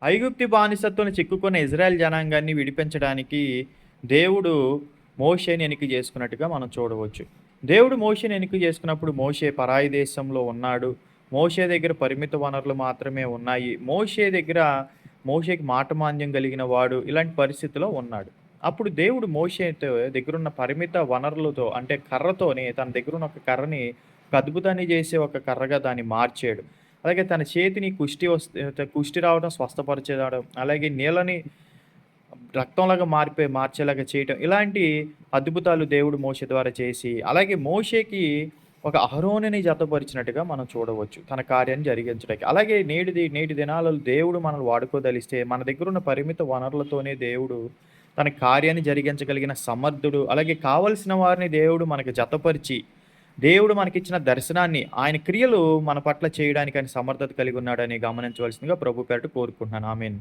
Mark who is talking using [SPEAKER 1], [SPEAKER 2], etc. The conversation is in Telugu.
[SPEAKER 1] ఐగుప్తు బానిసత్వంలో చిక్కుకున్న ఇజ్రాయెల్ జనాంగాన్ని విడిపించడానికి దేవుడు మోషేని ఎన్నిక చేసుకున్నట్టుగా మనం చూడవచ్చు. దేవుడు మోషేని ఎన్నిక చేసుకున్నప్పుడు మోషే పరాయి దేశంలో ఉన్నాడు. మోషే దగ్గర పరిమిత వనరులు మాత్రమే ఉన్నాయి. మోషేకి మాటమాంద్యం కలిగిన వాడు ఇలాంటి పరిస్థితిలో ఉన్నాడు. అప్పుడు దేవుడు మోషేతో దగ్గరున్న పరిమిత వనరులతో అంటే కర్రతోని తన దగ్గరున్న ఒక కర్రని ఒక అద్భుతాన్ని చేసే ఒక కర్రగా దాన్ని మార్చాడు. అలాగే తన చేతిని కుష్టి రావడం స్వస్థపరిచేయడం, అలాగే నీళ్ళని రక్తంలాగా మార్చేలాగా చేయటం. ఇలాంటి అద్భుతాలు దేవుడు మోషే ద్వారా చేసి, అలాగే మోషేకి ఒక అహరోనుని జతపరిచినట్టుగా మనం చూడవచ్చు. తన కార్యాన్ని జరిగించడానికి. అలాగే నేటి దినాలలో దేవుడు మనల్ని వాడుకోదలిస్తే, మన దగ్గరున్న పరిమిత వనరులతోనే దేవుడు తన కార్యాన్ని జరిగించగలిగిన సమర్థుడు. అలాగే కావలసిన వారిని దేవుడు మనకు జతపరిచి, దేవుడు మనకిచ్చిన దర్శనాన్ని, ఆయన క్రియలు మన పట్ల చేయడానికి ఆయన సమర్థత కలిగి ఉన్నాడని గమనించవలసిందిగా ప్రభు పేరట కోరుకుంటున్నాను. ఆమేన్.